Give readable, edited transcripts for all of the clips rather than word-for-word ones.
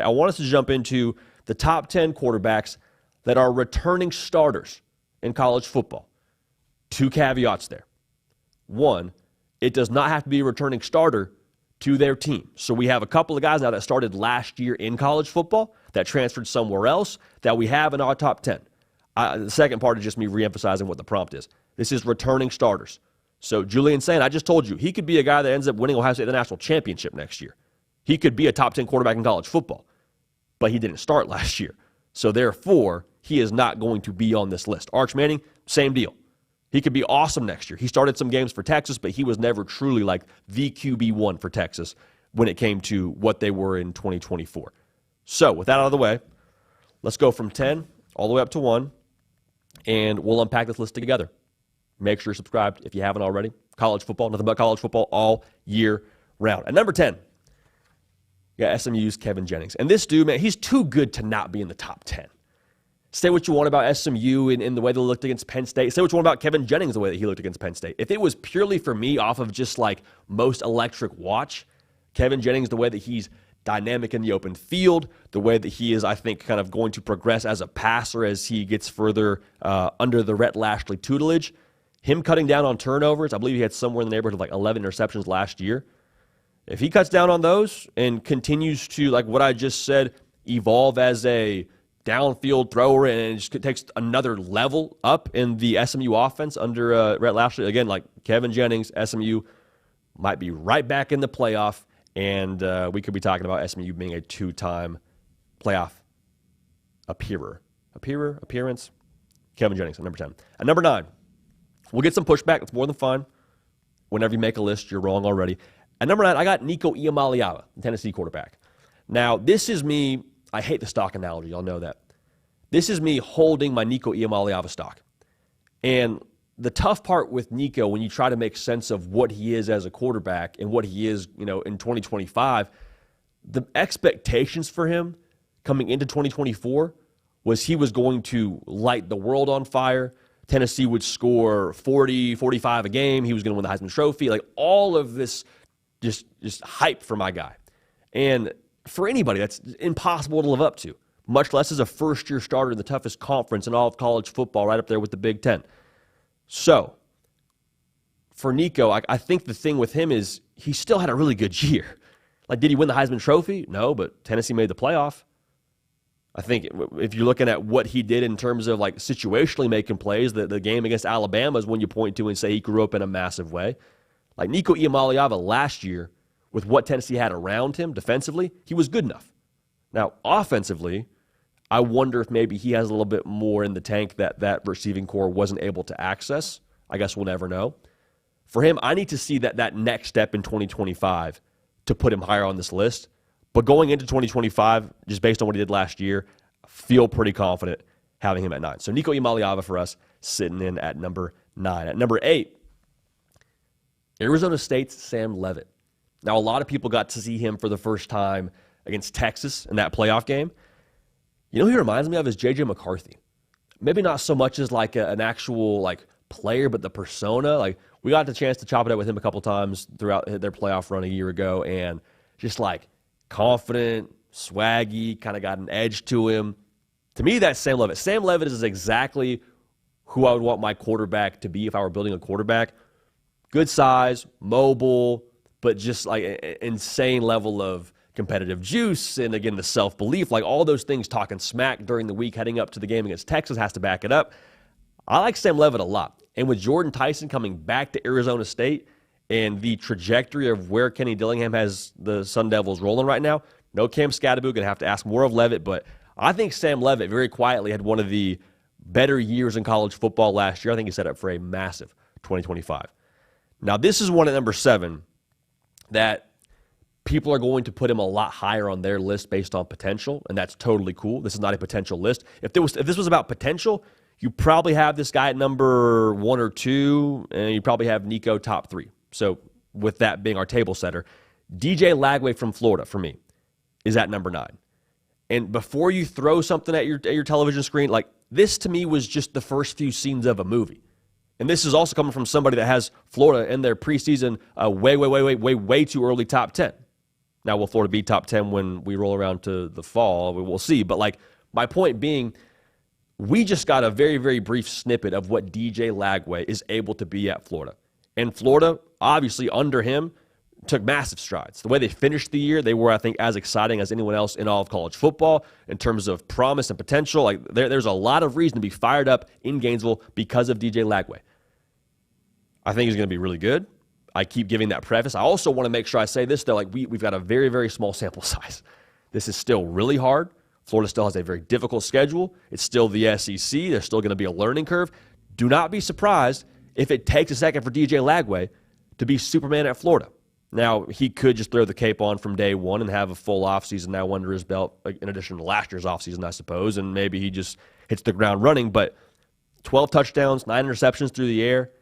I want us to jump into the top 10 quarterbacks that are returning starters in college football. 2 caveats there. 1, it does not have to be a returning starter to their team. So we have a couple of guys now that started last year in college football that transferred somewhere else that we have in our top 10. The second part is just me reemphasizing what the prompt is. This is returning starters. So Julian Sain, I just told you, he could be a guy that ends up winning Ohio State the national championship next year. He could be a top 10 quarterback in college football, but he didn't start last year. So therefore, he is not going to be on this list. Arch Manning, same deal. He could be awesome next year. He started some games for Texas, but he was never truly like the QB1 for Texas when it came to what they were in 2024. So with that out of the way, let's go from 10 all the way up to 1, and we'll unpack this list together. Make sure you're subscribed if you haven't already. College football, nothing but college football all year round. At number 10, SMU's Kevin Jennings. And this dude, man, he's too good to not be in the top 10. Say what you want about SMU in the way they looked against Penn State. Say what you want about Kevin Jennings, the way that he looked against Penn State. If it was purely for me off of just like most electric watch, Kevin Jennings, the way that he's dynamic in the open field, the way that he is, I think, kind of going to progress as a passer as he gets further under the Rhett Lashley tutelage, him cutting down on turnovers, I believe he had somewhere in the neighborhood of like 11 interceptions last year. If he cuts down on those and continues to, like what I just said, evolve as a downfield thrower and just takes another level up in the SMU offense under Rhett Lashley, again, like Kevin Jennings, SMU might be right back in the playoff, and we could be talking about SMU being a 2-time playoff appearance. Kevin Jennings at number 10. At number 9, we'll get some pushback. It's more than fun. Whenever you make a list, you're wrong already. At number 9, I got Nico Iamaleava, Tennessee quarterback. Now, this is me. I hate the stock analogy. Y'all know that. This is me holding my Nico Iamaleava stock. And the tough part with Nico, when you try to make sense of what he is as a quarterback and what he is, in 2025, the expectations for him coming into 2024 was he was going to light the world on fire. Tennessee would score 40, 45 a game. He was going to win the Heisman Trophy. Like all of this just hype for my guy. And for anybody, that's impossible to live up to, much less as a first-year starter in the toughest conference in all of college football, right up there with the Big Ten. So for Nico, I think the thing with him is he still had a really good year. Like, did he win the Heisman Trophy? No, but Tennessee made the playoff. I think if you're looking at what he did in terms of like situationally making plays, the game against Alabama is one you point to and say he grew up in a massive way. Like Nico Iamaleava last year, with what Tennessee had around him defensively, he was good enough. Now, offensively, I wonder if maybe he has a little bit more in the tank that receiving core wasn't able to access. I guess we'll never know. For him, I need to see that next step in 2025 to put him higher on this list. But going into 2025, just based on what he did last year, feel pretty confident having him at 9. So Nico Iamaleava for us sitting in at number 9. At number 8, Arizona State's Sam Leavitt. Now, a lot of people got to see him for the first time against Texas in that playoff game. You know who he reminds me of is J.J. McCarthy. Maybe not so much as like an actual like player, but the persona. Like we got the chance to chop it up with him a couple times throughout their playoff run a year ago, and just like confident, swaggy, kind of got an edge to him. To me, that's Sam Leavitt. Sam Leavitt is exactly who I would want my quarterback to be if I were building a quarterback. Good size, mobile, but just like an insane level of competitive juice and, again, the self-belief. Like all those things talking smack during the week heading up to the game against Texas has to back it up. I like Sam Leavitt a lot. And with Jordan Tyson coming back to Arizona State and the trajectory of where Kenny Dillingham has the Sun Devils rolling right now, no Cam Scatterbo, going to have to ask more of Leavitt, but I think Sam Leavitt very quietly had one of the better years in college football last year. I think he set up for a massive 2025. Now, this is one at number 7 that people are going to put him a lot higher on their list based on potential, and that's totally cool. This is not a potential list. If this was about potential, you probably have this guy at number 1 or 2, and you probably have Nico top 3. So with that being our table setter, DJ Lagway from Florida, for me, is at number 9. And before you throw something at your television screen, like this to me was just the first few scenes of a movie. And this is also coming from somebody that has Florida in their preseason way too early top 10. Now, will Florida be top 10 when we roll around to the fall? We'll see. But, like, my point being, we just got a very, very brief snippet of what DJ Lagway is able to be at Florida. And Florida, obviously, under him, took massive strides. The way they finished the year, they were, I think, as exciting as anyone else in all of college football in terms of promise and potential. Like, there's a lot of reason to be fired up in Gainesville because of DJ Lagway. I think he's going to be really good. I keep giving that preface. I also want to make sure I say this, though. Like, we've got a very, very small sample size. This is still really hard. Florida still has a very difficult schedule. It's still the SEC. There's still going to be a learning curve. Do not be surprised if it takes a second for DJ Lagway to be Superman at Florida. Now, he could just throw the cape on from day one and have a full offseason now under his belt, in addition to last year's offseason, I suppose, and maybe he just hits the ground running. But 12 touchdowns, 9 interceptions through the air.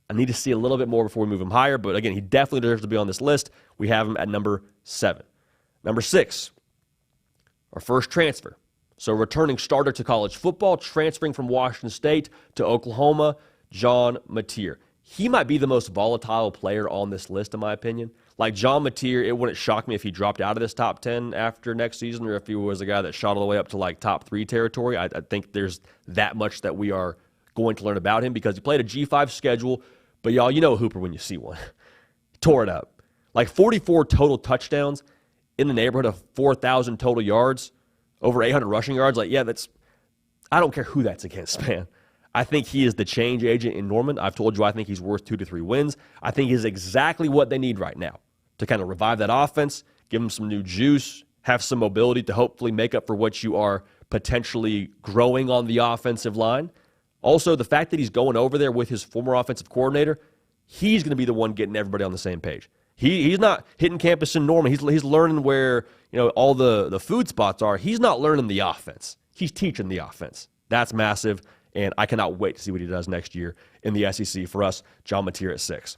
I need to see a little bit more before we move him higher. But, again, he definitely deserves to be on this list. We have him at number 7. Number 6, our first transfer. So returning starter to college football, transferring from Washington State to Oklahoma, John Mateer. He might be the most volatile player on this list, in my opinion. Like John Mateer, it wouldn't shock me if he dropped out of this top 10 after next season, or if he was a guy that shot all the way up to like top 3 territory. I think there's that much that we are going to learn about him because he played a G5 schedule. But y'all, you know a Hooper when you see one. Tore it up. Like 44 total touchdowns in the neighborhood of 4,000 total yards, over 800 rushing yards. Like, yeah, I don't care who that's against, man. I think he is the change agent in Norman. I've told you I think he's worth 2 to 3 wins. I think he's exactly what they need right now to kind of revive that offense, give them some new juice, have some mobility to hopefully make up for what you are potentially growing on the offensive line. Also, the fact that he's going over there with his former offensive coordinator, he's going to be the one getting everybody on the same page. He's not hitting campus in Norman. He's learning where all the food spots are. He's not learning the offense. He's teaching the offense. That's massive, and I cannot wait to see what he does next year in the SEC. For us, John Mateer at 6.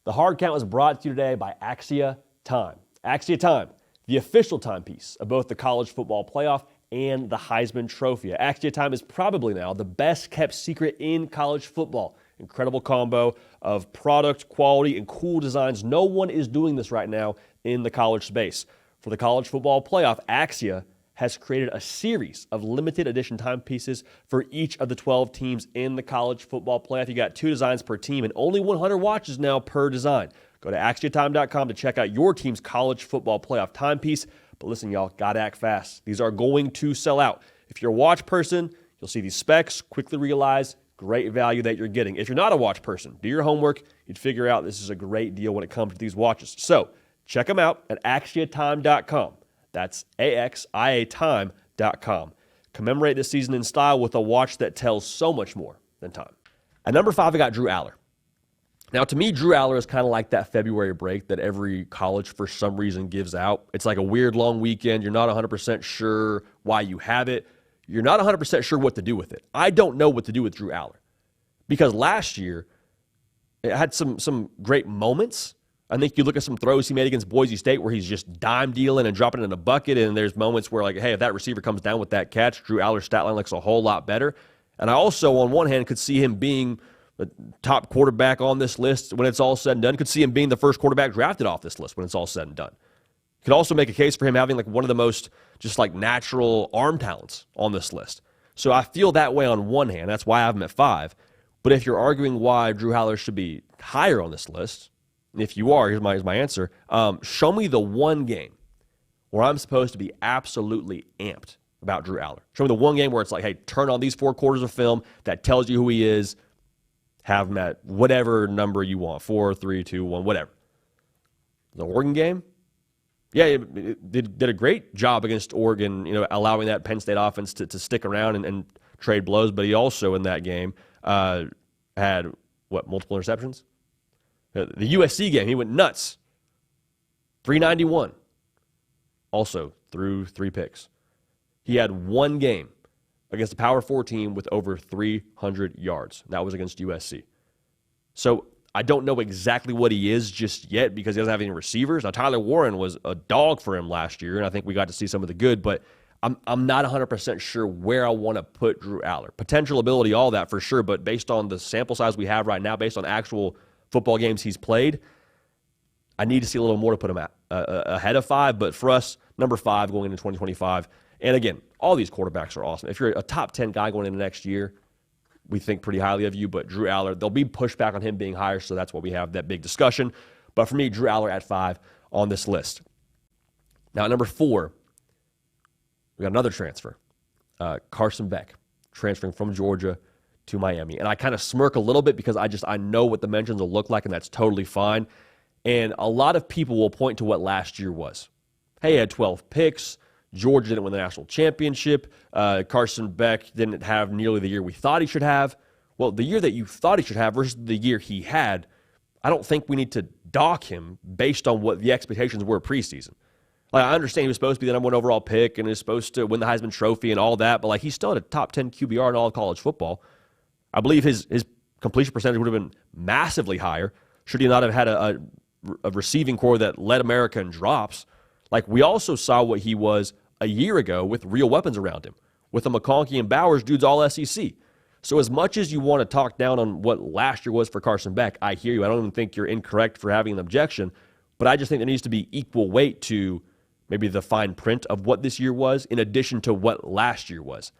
The hard count was brought to you today by Axia Time. Axia Time, the official timepiece of both the college football playoff and the Heisman Trophy. Axia Time is probably now the best kept secret in college football. Incredible combo of product, quality, and cool designs. No one is doing this right now in the college space. For the college football playoff, Axia has created a series of limited edition timepieces for each of the 12 teams in the college football playoff. You got 2 designs per team and only 100 watches now per design. Go to AxiaTime.com to check out your team's college football playoff timepiece. But listen, y'all, gotta act fast. These are going to sell out. If you're a watch person, you'll see these specs, quickly realize great value that you're getting. If you're not a watch person, do your homework. You'd figure out this is a great deal when it comes to these watches. So check them out at AxiaTime.com. That's AXIATime.com. Commemorate this season in style with a watch that tells so much more than time. At number 5, I got Drew Allar. Now, to me, Drew Allar is kind of like that February break that every college, for some reason, gives out. It's like a weird long weekend. You're not 100% sure why you have it. You're not 100% sure what to do with it. I don't know what to do with Drew Allar because last year it had some great moments. I think you look at some throws he made against Boise State where he's just dime dealing and dropping it in a bucket, and there's moments where, like, hey, if that receiver comes down with that catch, Drew Allar's stat line looks a whole lot better. And I also, on one hand, could see him being the top quarterback on this list when it's all said and done. Could see him being the first quarterback drafted off this list when it's all said and done. Could also make a case for him having like one of the most just like natural arm talents on this list. So I feel that way on one hand. That's why I have him at 5. But if you're arguing why Drew Allar should be higher on this list, and if you are, here's my answer. Show me the one game where I'm supposed to be absolutely amped about Drew Allar. Show me the one game where it's like, hey, turn on these 4 quarters of film that tells you who he is, have him at whatever number you want, 4, 3, 2, 1, whatever. The Oregon game? Yeah, it did a great job against Oregon, allowing that Penn State offense to stick around and trade blows. But he also, in that game, had, multiple interceptions? The USC game, he went nuts. 391. Also threw 3 picks. He had one game against a Power 4 team with over 300 yards. That was against USC. So I don't know exactly what he is just yet because he doesn't have any receivers. Now, Tyler Warren was a dog for him last year, and I think we got to see some of the good, but I'm not 100% sure where I want to put Drew Allar. Potential ability, all that for sure, but based on the sample size we have right now, based on actual football games he's played, I need to see a little more to put him ahead of 5. But for us, number 5 going into 2025. And again, all these quarterbacks are awesome. If you're a top 10 guy going into next year, we think pretty highly of you. But Drew Allar, there'll be pushback on him being higher, so that's why we have that big discussion. But for me, Drew Allar at 5 on this list. Now, at number 4, we got another transfer. Carson Beck, transferring from Georgia to Miami. And I kind of smirk a little bit because I know what the mentions will look like, and that's totally fine. And a lot of people will point to what last year was. Hey, he had 12 picks. Georgia didn't win the national championship. Carson Beck didn't have nearly the year we thought he should have. Well, the year that you thought he should have versus the year he had, I don't think we need to dock him based on what the expectations were preseason. Like, I understand he was supposed to be the number 1 overall pick and is supposed to win the Heisman Trophy and all that, but like, he's still at a top 10 QBR in all of college football. I believe his completion percentage would have been massively higher should he not have had a receiving core that led America in drops. Like, we also saw what he was a year ago with real weapons around him. With the McConkey and Bowers, dude's all SEC. So as much as you want to talk down on what last year was for Carson Beck, I hear you. I don't even think you're incorrect for having an objection, but I just think there needs to be equal weight to maybe the fine print of what this year was in addition to what last year was.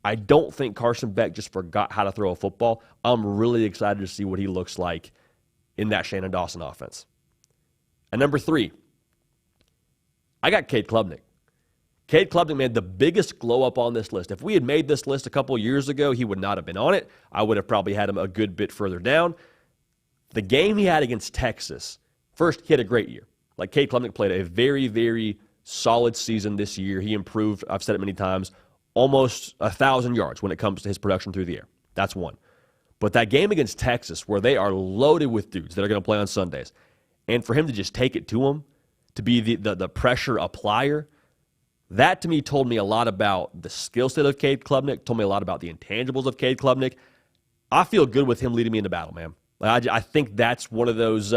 I don't think Carson Beck just forgot how to throw a football. I'm really excited to see what he looks like in that Shannon Dawson offense. And number 3, I got Cade Klubnik. Cade Klubnik made the biggest glow up on this list. If we had made this list a couple years ago, he would not have been on it. I would have probably had him a good bit further down. The game he had against Texas, first, he had a great year. Like, Cade Klubnik played a very, very solid season this year. He improved, I've said it many times, almost 1,000 yards when it comes to his production through the air. That's one. But that game against Texas, where they are loaded with dudes that are going to play on Sundays, and for him to just take it to them, to be the pressure applier, that to me told me a lot about the skill set of Cade Klubnik, told me a lot about the intangibles of Cade Klubnik. I feel good with him leading me into battle, man. I think that's one of those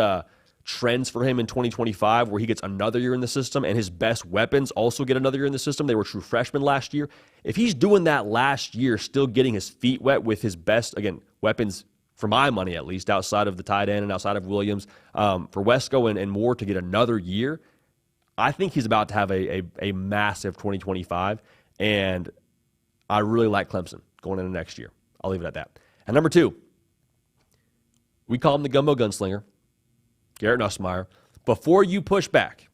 trends for him in 2025 where he gets another year in the system and his best weapons also get another year in the system. They were true freshmen last year. If he's doing that last year, still getting his feet wet with his best, again, weapons, for my money at least, outside of the tight end and outside of Williams, for Wesco and Moore to get another year, I think he's about to have a massive 2025, and I really like Clemson going into next year. I'll leave it at that. And number 2, we call him the Gumbo Gunslinger, Garrett Nussmeier. Before you push back,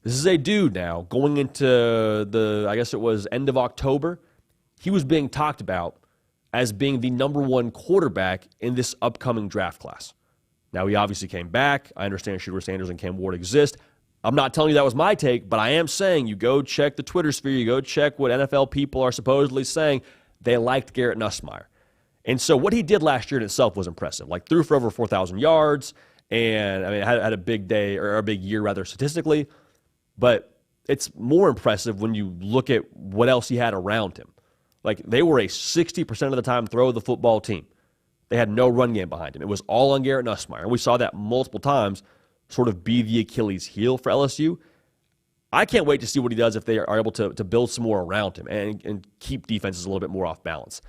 this is a dude now going into the, I guess it was end of October. He was being talked about as being the number 1 quarterback in this upcoming draft class. Now, he obviously came back. I understand Shedeur Sanders and Cam Ward exist. I'm not telling you that was my take, but I am saying you go check the Twitter sphere, you go check what NFL people are supposedly saying. They liked Garrett Nussmeier. And so what he did last year in itself was impressive. Like, threw for over 4,000 yards, and I mean, had a big day, or a big year rather, statistically. But it's more impressive when you look at what else he had around him. Like, they were a 60% of the time throw the football team. They had no run game behind him. It was all on Garrett Nussmeier. And we saw that multiple times sort of be the Achilles heel for LSU. I can't wait to see what he does if they are able to build some more around him and keep defenses a little bit more off balance.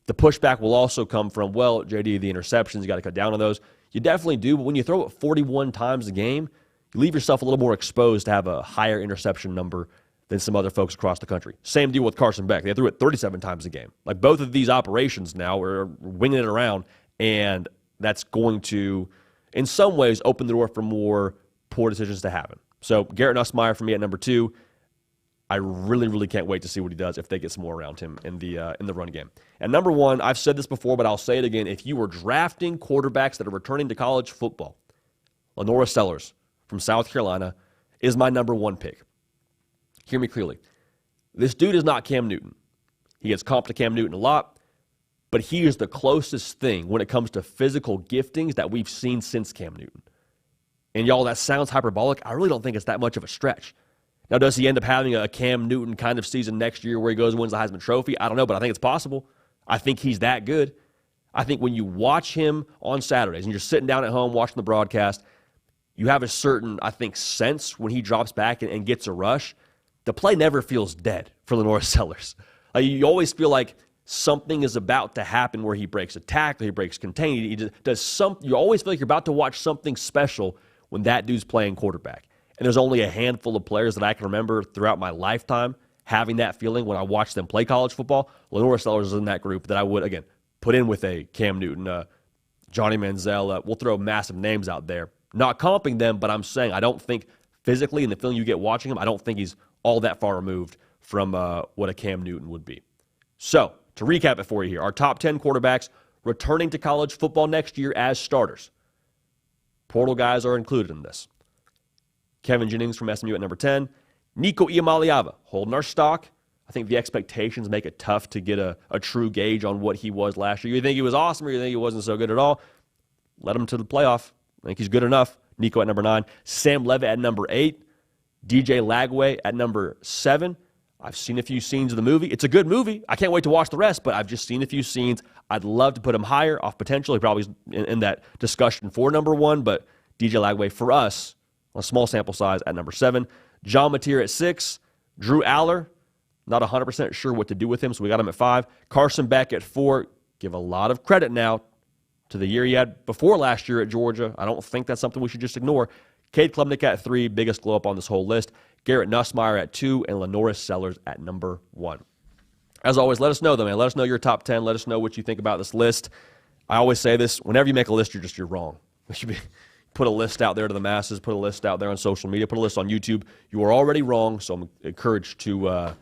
The pushback will also come from, well, JD, the interceptions, you got to cut down on those. You definitely do, but when you throw it 41 times a game, you leave yourself a little more exposed to have a higher interception number than some other folks across the country. Same deal with Carson Beck. They threw it 37 times a game. Like, both of these operations now are winging it around, and that's going to, in some ways, open the door for more poor decisions to happen. So Garrett Nussmeier for me at number 2. I really, really can't wait to see what he does if they get some more around him in the run game. And number 1, I've said this before, but I'll say it again. If you were drafting quarterbacks that are returning to college football, Lenora Sellers from South Carolina is my number 1 pick. Hear me clearly. This dude is not Cam Newton. He gets comped to Cam Newton a lot, but he is the closest thing when it comes to physical giftings that we've seen since Cam Newton. And y'all, that sounds hyperbolic. I really don't think it's that much of a stretch. Now, does he end up having a Cam Newton kind of season next year where he goes and wins the Heisman Trophy? I don't know, but I think it's possible. I think he's that good. I think when you watch him on Saturdays and you're sitting down at home watching the broadcast, you have a certain, I think, sense when he drops back and gets a rush. The play never feels dead for Lenora Sellers. Like, you always feel like something is about to happen where he breaks a tackle, he breaks contain, he does something. You always feel like you're about to watch something special when that dude's playing quarterback. And there's only a handful of players that I can remember throughout my lifetime having that feeling when I watched them play college football. Lenore Sellers is in that group that I would, again, put in with a Cam Newton, Johnny Manziel. We'll throw massive names out there. Not comping them, but I'm saying I don't think physically, and the feeling you get watching him, I don't think he's all that far removed from what a Cam Newton would be. So, to recap it for you here, our top 10 quarterbacks returning to college football next year as starters. Portal guys are included in this. Kevin Jennings from SMU at number 10. Nico Iamaleava holding our stock. I think the expectations make it tough to get a true gauge on what he was last year. You think he was awesome or you think he wasn't so good at all? Let him to the playoff. I think he's good enough. Nico at number 9. Sam Leavitt at number 8. DJ Lagway at number 7. I've seen a few scenes of the movie. It's a good movie. I can't wait to watch the rest, but I've just seen a few scenes. I'd love to put him higher off potential. He probably is in that discussion for number 1, but DJ Lagway for us, on a small sample size, at number 7. John Mateer at 6. Drew Allar, not 100% sure what to do with him, so we got him at 5. Carson Beck at 4. Give a lot of credit now to the year he had before last year at Georgia. I don't think that's something we should just ignore. Cade Klubnik at 3, biggest glow up on this whole list. Garrett Nussmeier at 2, and Lenore Sellers at number 1. As always, let us know, though, man. Let us know your top 10. Let us know what you think about this list. I always say this, whenever you make a list, you're wrong. You should put a list out there to the masses, put a list out there on social media, put a list on YouTube. You are already wrong, so I'm encouraged to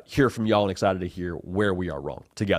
hear from y'all and excited to hear where we are wrong together.